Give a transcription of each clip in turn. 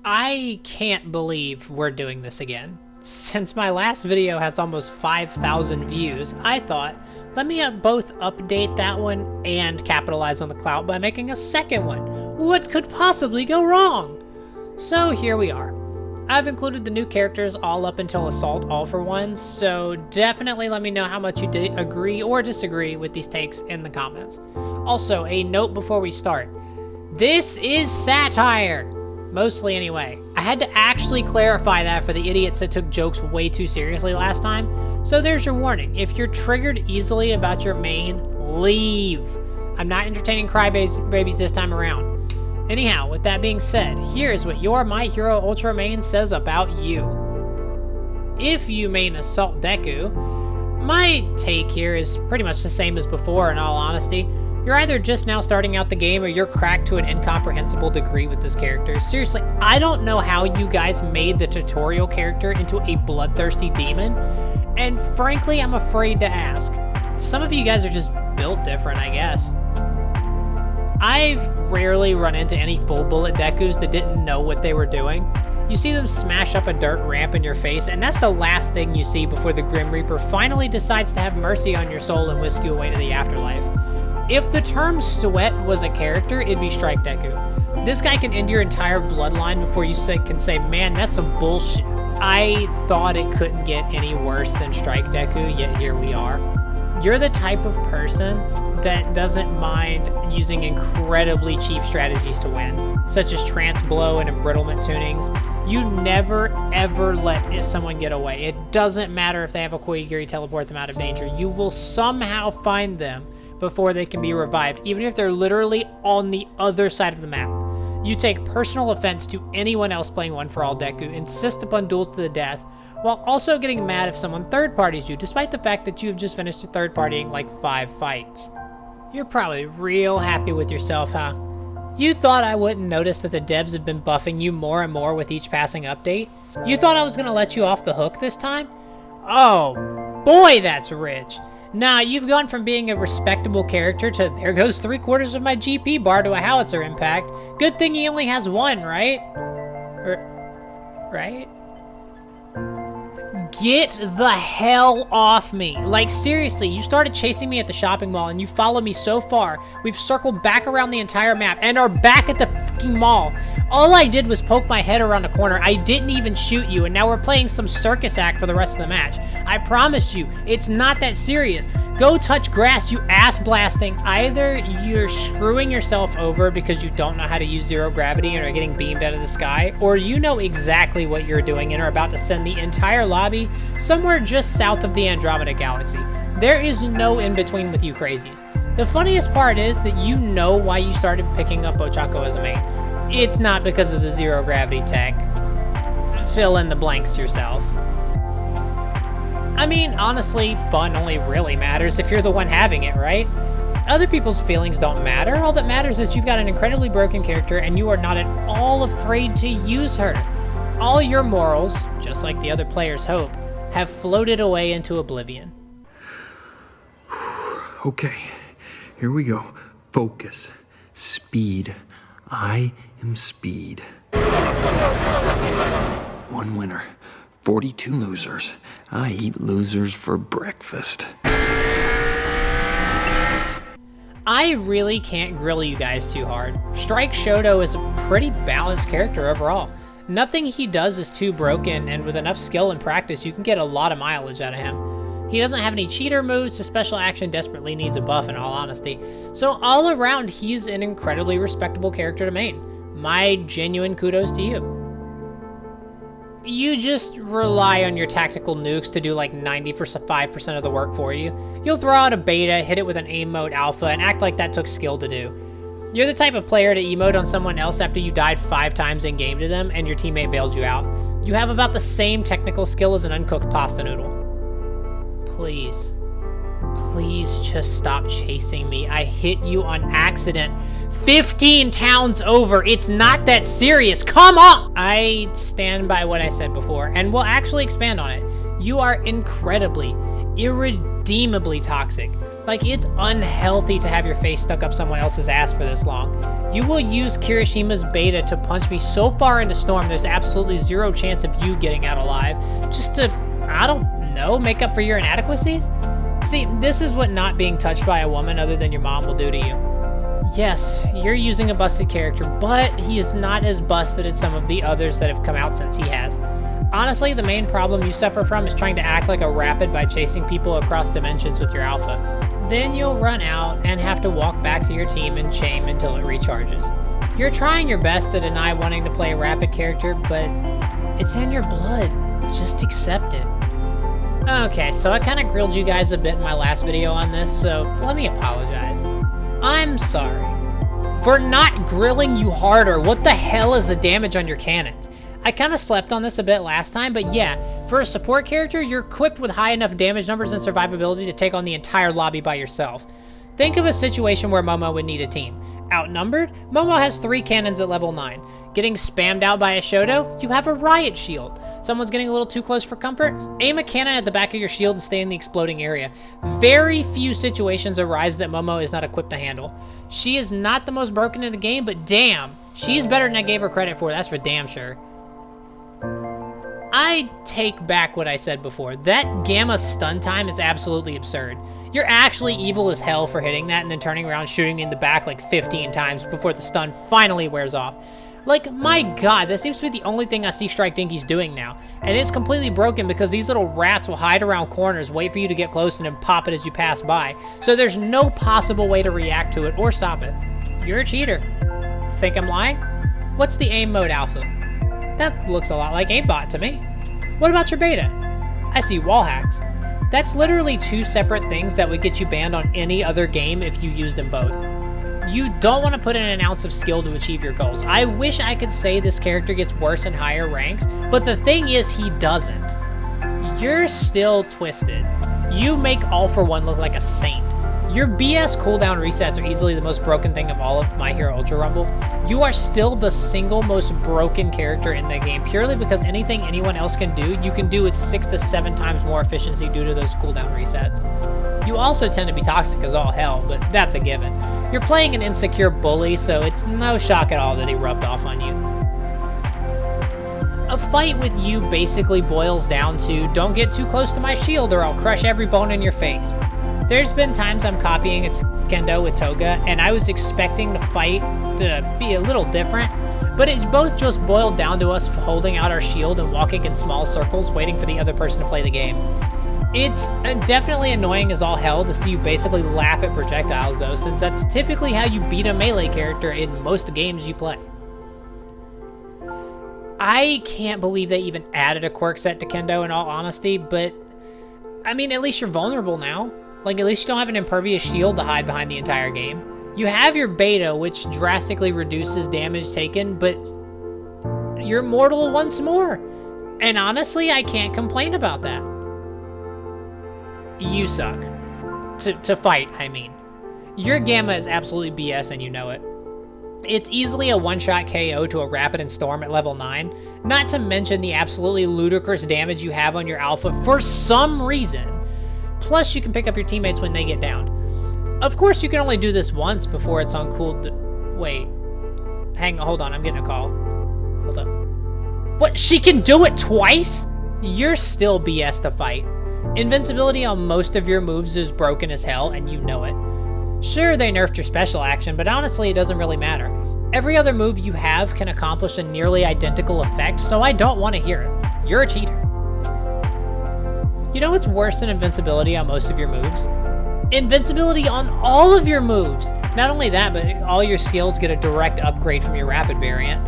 I can't believe we're doing this again. Since my last video has almost 5,000 views, I thought, let me both update that one and capitalize on the clout by making a second one. What could possibly go wrong? So here we are. I've included the new characters all up until Assault All for One, so definitely let me know how much you agree or disagree with these takes in the comments. Also, a note before we start. This is satire! Mostly anyway. I had to actually clarify that for the idiots that took jokes way too seriously last time. So there's your warning. If you're triggered easily about your main, leave. I'm not entertaining crybabies this time around. Anyhow, with that being said, here's what your My Hero Ultra main says about you. If you main Assault Deku, my take here is pretty much the same as before in all honesty. You're either just now starting out the game or you're cracked to an incomprehensible degree with this character. Seriously, I don't know how you guys made the tutorial character into a bloodthirsty demon, and frankly, I'm afraid to ask. Some of you guys are just built different, I guess. I've rarely run into any full bullet Dekus that didn't know what they were doing. You see them smash up a dirt ramp in your face, and that's the last thing you see before the Grim Reaper finally decides to have mercy on your soul and whisk you away to the afterlife. If the term Sweat was a character, it'd be Strike Deku. This guy can end your entire bloodline before you can say, man, that's some bullshit. I thought it couldn't get any worse than Strike Deku, yet here we are. You're the type of person that doesn't mind using incredibly cheap strategies to win, such as Trance Blow and Embrittlement tunings. You never ever let someone get away. It doesn't matter if they have a Koigiri teleport them out of danger. You will somehow find them before they can be revived, even if they're literally on the other side of the map. You take personal offense to anyone else playing One for All Deku, insist upon duels to the death, while also getting mad if someone third parties you, despite the fact that you've just finished third partying like 5 fights. You're probably real happy with yourself, huh? You thought I wouldn't notice that the devs have been buffing you more and more with each passing update? You thought I was gonna let you off the hook this time? Oh, boy, that's rich. Nah, you've gone from being a respectable character to there goes 3/4 of my GP bar to a howitzer impact. Good thing he only has one, right? Right? Get the hell off me. Like, seriously, you started chasing me at the shopping mall and you followed me so far. We've circled back around the entire map and are back at the fucking mall. All I did was poke my head around the corner. I didn't even shoot you, and now we're playing some circus act for the rest of the match. I promise you, it's not that serious. Go touch grass, you ass blasting. Either you're screwing yourself over because you don't know how to use zero gravity and are getting beamed out of the sky, or you know exactly what you're doing and are about to send the entire lobby somewhere just south of the Andromeda Galaxy. There is no in-between with you crazies. The funniest part is that you know why you started picking up Ochako as a main. It's not because of the zero gravity tech. Fill in the blanks yourself. I mean, honestly, fun only really matters if you're the one having it, right? Other people's feelings don't matter. All that matters is you've got an incredibly broken character and you are not at all afraid to use her. All your morals, just like the other players hope, have floated away into oblivion. Okay, here we go. Focus. Speed. I am speed. 1 winner, 42 losers. I eat losers for breakfast. I really can't grill you guys too hard. Strike Shoto is a pretty balanced character overall. Nothing he does is too broken, and with enough skill and practice, you can get a lot of mileage out of him. He doesn't have any cheater moves, so special action desperately needs a buff in all honesty. So all around, he's an incredibly respectable character to main. My genuine kudos to you. You just rely on your tactical nukes to do like 95% of the work for you. You'll throw out a beta, hit it with an aim mode alpha, and act like that took skill to do. You're the type of player to emote on someone else after you died 5 times in game to them and your teammate bailed you out. You have about the same technical skill as an uncooked pasta noodle. Please just stop chasing me. I hit you on accident 15 towns over. It's not that serious. Come on! I stand by what I said before, and will actually expand on it. You are incredibly, irredeemably toxic. Like, it's unhealthy to have your face stuck up someone else's ass for this long. You will use Kirishima's beta to punch me so far into Storm, there's absolutely zero chance of you getting out alive, just to, I don't know, make up for your inadequacies? See, this is what not being touched by a woman other than your mom will do to you. Yes, you're using a busted character, but he is not as busted as some of the others that have come out since he has. Honestly, the main problem you suffer from is trying to act like a rapid by chasing people across dimensions with your alpha. Then you'll run out and have to walk back to your team in shame until it recharges. You're trying your best to deny wanting to play a rapid character, but it's in your blood. Just accept it. Okay, so I kind of grilled you guys a bit in my last video on this, so let me apologize. I'm sorry for not grilling you harder. What the hell is the damage on your cannons? I kind of slept on this a bit last time, but yeah, for a support character, you're equipped with high enough damage numbers and survivability to take on the entire lobby by yourself. Think of a situation where Momo would need a team. Outnumbered, Momo has 3 cannons at level 9. Getting spammed out by a Shoto, you have a riot shield. Someone's getting a little too close for comfort, aim a cannon at the back of your shield and stay in the exploding area. Very few situations arise that Momo is not equipped to handle. She is not the most broken in the game, but damn, she's better than I gave her credit for, that's for damn sure. I take back what I said before. That Gamma stun time is absolutely absurd. You're actually evil as hell for hitting that and then turning around shooting in the back like 15 times before the stun finally wears off. Like, my god, that seems to be the only thing I see Strike Dinky's doing now. And it's completely broken because these little rats will hide around corners, wait for you to get close, and then pop it as you pass by. So there's no possible way to react to it or stop it. You're a cheater. Think I'm lying? What's the aim mode alpha? That looks a lot like aimbot to me. What about your beta? I see wall hacks. That's literally 2 separate things that would get you banned on any other game if you use them both. You don't want to put in an ounce of skill to achieve your goals. I wish I could say this character gets worse in higher ranks, but the thing is he doesn't. You're still twisted. You make All For One look like a saint. Your BS cooldown resets are easily the most broken thing of all of My Hero Ultra Rumble. You are still the single most broken character in the game purely because anything anyone else can do, you can do with 6 to 7 times more efficiency due to those cooldown resets. You also tend to be toxic as all hell, but that's a given. You're playing an insecure bully, so it's no shock at all that he rubbed off on you. A fight with you basically boils down to, don't get too close to my shield or I'll crush every bone in your face. There's been times I'm copying its Kendo with Toga, and I was expecting the fight to be a little different, but it both just boiled down to us holding out our shield and walking in small circles waiting for the other person to play the game. It's definitely annoying as all hell to see you basically laugh at projectiles though, since that's typically how you beat a melee character in most games you play. I can't believe they even added a quirk set to Kendo in all honesty, but I mean, at least you're vulnerable now. Like, at least you don't have an impervious shield to hide behind the entire game. You have your beta, which drastically reduces damage taken, but you're mortal once more. And honestly, I can't complain about that. You suck. To fight, I mean. Your Gamma is absolutely BS and you know it. It's easily a one-shot KO to a Rapid and Storm at level 9, not to mention the absolutely ludicrous damage you have on your Alpha for some reason. Plus, you can pick up your teammates when they get downed. Of course, you can only do this once before it's on cool... Wait. Hold on, I'm getting a call. Hold up. What, she can do it twice? You're still BS to fight. Invincibility on most of your moves is broken as hell, and you know it. Sure, they nerfed your special action, but honestly, it doesn't really matter. Every other move you have can accomplish a nearly identical effect, so I don't want to hear it. You're a cheater. You know what's worse than invincibility on most of your moves? Invincibility on all of your moves! Not only that, but all your skills get a direct upgrade from your Rapid variant.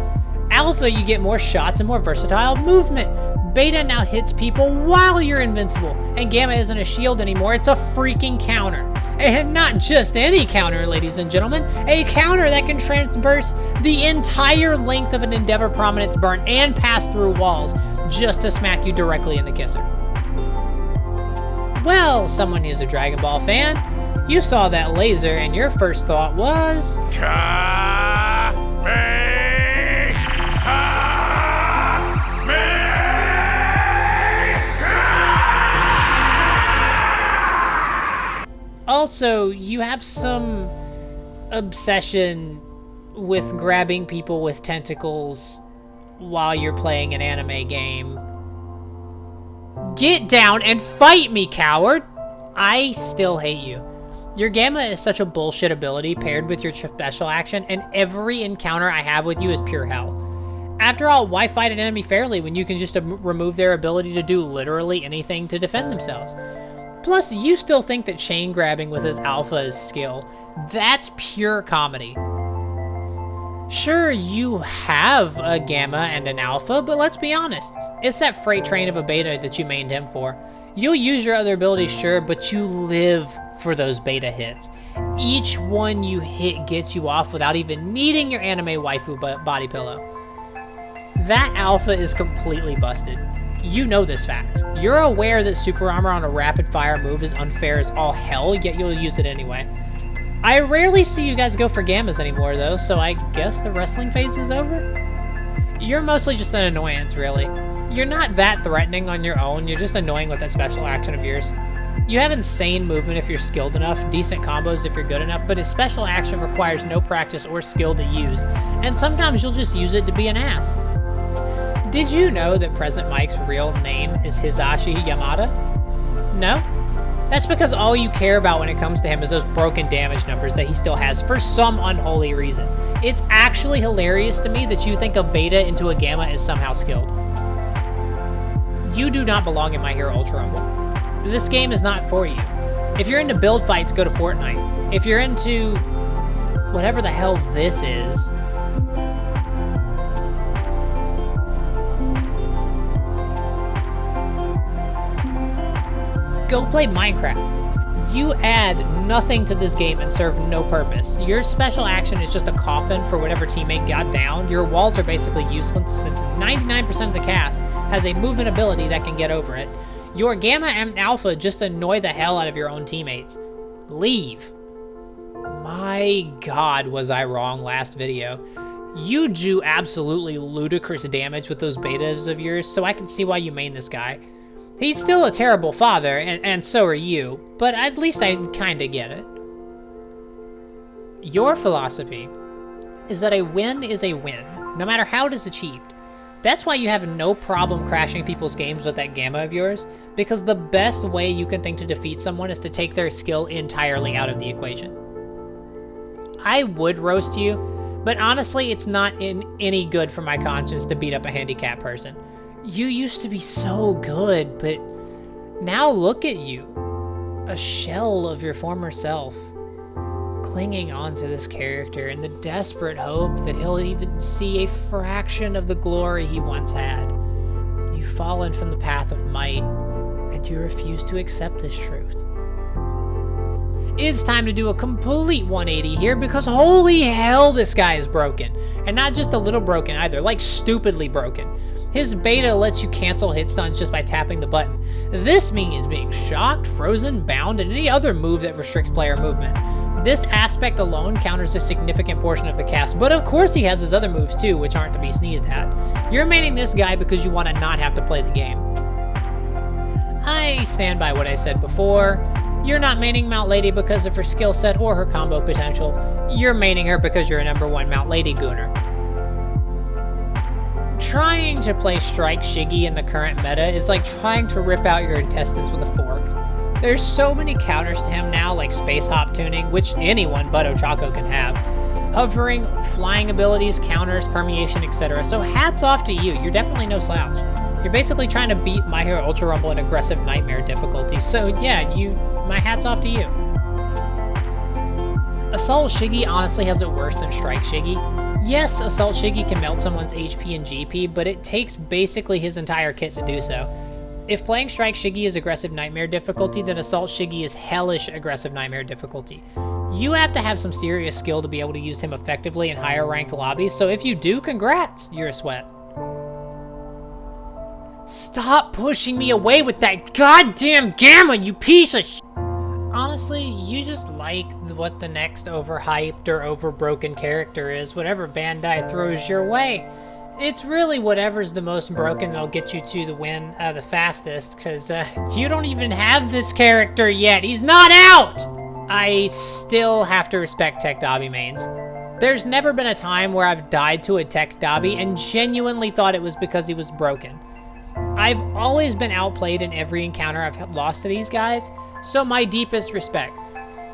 Alpha, you get more shots and more versatile movement. Beta now hits people while you're invincible, and Gamma isn't a shield anymore, it's a freaking counter. And not just any counter, ladies and gentlemen, a counter that can traverse the entire length of an Endeavor Prominence burn and pass through walls just to smack you directly in the kisser. Well, someone who's a Dragon Ball fan, you saw that laser and your first thought was... also, you have some obsession with grabbing people with tentacles while you're playing an anime game. Get down and fight me, coward! I still hate you. Your Gamma is such a bullshit ability paired with your special action, and every encounter I have with you is pure hell. After all, why fight an enemy fairly when you can just remove their ability to do literally anything to defend themselves? Plus, you still think that chain grabbing with his alpha is skill. That's pure comedy. Sure, you have a Gamma and an Alpha, but let's be honest. It's that freight train of a Beta that you mained him for. You'll use your other abilities, sure, but you live for those Beta hits. Each one you hit gets you off without even needing your anime waifu body pillow. That Alpha is completely busted. You know this fact. You're aware that super armor on a rapid fire move is unfair as all hell, yet you'll use it anyway. I rarely see you guys go for Gammas anymore though, so I guess the wrestling phase is over? You're mostly just an annoyance, really. You're not that threatening on your own, you're just annoying with that special action of yours. You have insane movement if you're skilled enough, decent combos if you're good enough, but his special action requires no practice or skill to use, and sometimes you'll just use it to be an ass. Did you know that Present Mike's real name is Hisashi Yamada? No? That's because all you care about when it comes to him is those broken damage numbers that he still has for some unholy reason. It's actually hilarious to me that you think a Beta into a Gamma is somehow skilled. You do not belong in My Hero Ultra Rumble. This game is not for you. If you're into build fights, go to Fortnite. If you're into whatever the hell this is, go play Minecraft. You add nothing to this game and serve no purpose. Your special action is just a coffin for whatever teammate got downed. Your walls are basically useless since 99% of the cast has a movement ability that can get over it. Your Gamma and Alpha just annoy the hell out of your own teammates. Leave. My god, was I wrong last video. You do absolutely ludicrous damage with those Betas of yours, so I can see why you main this guy. He's still a terrible father, and so are you, but at least I kinda get it. Your philosophy is that a win is a win, no matter how it is achieved. That's why you have no problem crashing people's games with that Gamma of yours, because the best way you can think to defeat someone is to take their skill entirely out of the equation. I would roast you, but honestly, it's not in any good for my conscience to beat up a handicapped person. You used to be so good, but now look at you. A shell of your former self, clinging onto this character in the desperate hope that he'll even see a fraction of the glory he once had. You've fallen from the path of might, and you refuse to accept this truth. It's time to do a complete 180 here, because holy hell, this guy is broken. And not just a little broken either, like stupidly broken. His Beta lets you cancel hit stuns just by tapping the button. This means being shocked, frozen, bound, and any other move that restricts player movement. This aspect alone counters a significant portion of the cast, but of course he has his other moves too, which aren't to be sneezed at. You're maining this guy because you want to not have to play the game. I stand by what I said before. You're not maining Mount Lady because of her skill set or her combo potential. You're maining her because you're a #1 Mount Lady gooner. Trying to play Strike Shiggy in the current meta is like trying to rip out your intestines with a fork. There's so many counters to him now, like Space Hop tuning, which anyone but Ochako can have. Hovering, flying abilities, counters, permeation, etc. So hats off to you, you're definitely no slouch. You're basically trying to beat My Hero Ultra Rumble in aggressive nightmare difficulty, so yeah, my hat's off to you. Assault Shiggy honestly has it worse than Strike Shiggy. Yes, Assault Shiggy can melt someone's HP and GP, but it takes basically his entire kit to do so. If playing Strike Shiggy is aggressive nightmare difficulty, then Assault Shiggy is hellish aggressive nightmare difficulty. You have to have some serious skill to be able to use him effectively in higher ranked lobbies, so if you do, congrats, you're a sweat. Stop pushing me away with that goddamn Gamma, you piece of sh**. Honestly, you just like what the next overhyped or overbroken character is, whatever Bandai throws your way. It's really whatever's the most broken that'll get you to the win the fastest, because you don't even have this character yet. He's not out! I still have to respect Tech Dobby mains. There's never been a time where I've died to a Tech Dobby and genuinely thought it was because he was broken. I've always been outplayed in every encounter I've lost to these guys, so my deepest respect.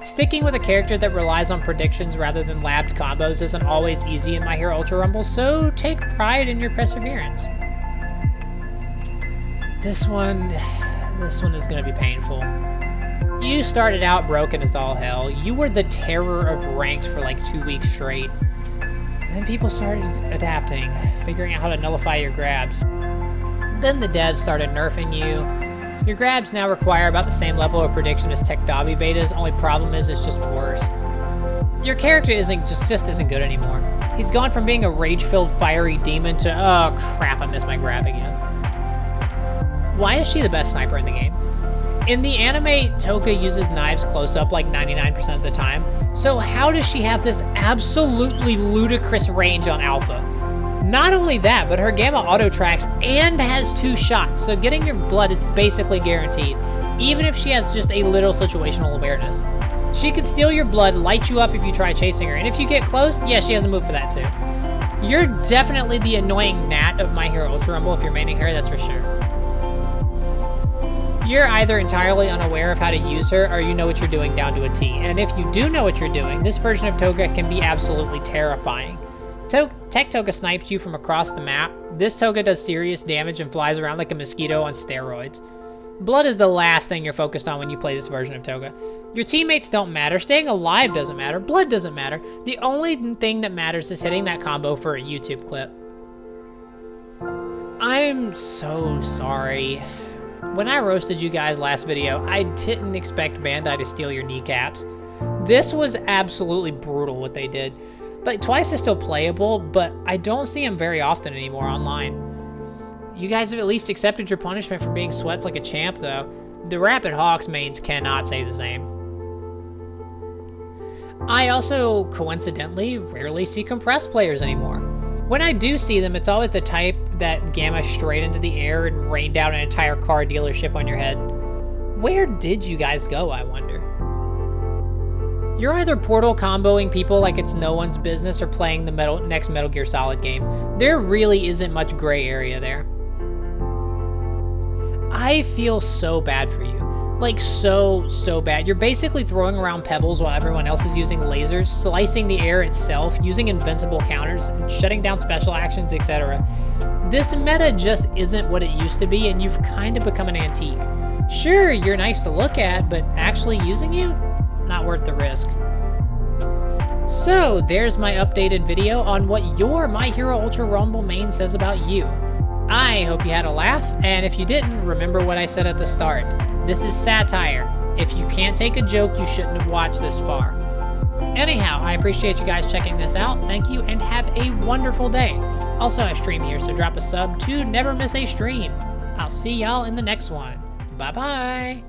Sticking with a character that relies on predictions rather than labbed combos isn't always easy in My Hero Ultra Rumble, so take pride in your perseverance. This one is gonna be painful. You started out broken as all hell. You were the terror of ranked for like 2 weeks straight. And then people started adapting, figuring out how to nullify your grabs. Then the devs started nerfing you. Your grabs now require about the same level of prediction as Tech Dobby betas, only problem is it's just worse. Your character just isn't good anymore. He's gone from being a rage-filled fiery demon to, oh crap, I missed my grab again. Why is she the best sniper in the game? In the anime, Toga uses knives close up like 99% of the time, so how does she have this absolutely ludicrous range on Alpha? Not only that, but her Gamma auto-tracks and has 2 shots, so getting your blood is basically guaranteed, even if she has just a little situational awareness. She could steal your blood, light you up if you try chasing her, and if you get close, yeah, she has a move for that too. You're definitely the annoying gnat of My Hero Ultra Rumble if you're maining her, that's for sure. You're either entirely unaware of how to use her, or you know what you're doing down to a T, and if you do know what you're doing, this version of Toga can be absolutely terrifying. Tech Toga snipes you from across the map. This Toga does serious damage and flies around like a mosquito on steroids. Blood is the last thing you're focused on when you play this version of Toga. Your teammates don't matter, staying alive doesn't matter, blood doesn't matter. The only thing that matters is hitting that combo for a YouTube clip. I'm so sorry. When I roasted you guys last video, I didn't expect Bandai to steal your kneecaps. This was absolutely brutal what they did. Like, Twice is still playable, but I don't see him very often anymore online. You guys have at least accepted your punishment for being sweats like a champ, though. The Rapid Hawks mains cannot say the same. I also, coincidentally, rarely see compressed players anymore. When I do see them, it's always the type that gamma straight into the air and rain down an entire car dealership on your head. Where did you guys go, I wonder? You're either portal comboing people like it's no one's business or playing the next Metal Gear Solid game. There really isn't much gray area there. I feel so bad for you. Like, so bad. You're basically throwing around pebbles while everyone else is using lasers, slicing the air itself, using invincible counters, and shutting down special actions, etc. This meta just isn't what it used to be, and you've kind of become an antique. Sure, you're nice to look at, but actually using you? Not worth the risk. So, there's my updated video on what your My Hero Ultra Rumble main says about you. I hope you had a laugh, and if you didn't, remember what I said at the start. This is satire. If you can't take a joke, you shouldn't have watched this far. Anyhow, I appreciate you guys checking this out. Thank you, and have a wonderful day. Also, I stream here, so drop a sub to never miss a stream. I'll see y'all in the next one. Bye-bye.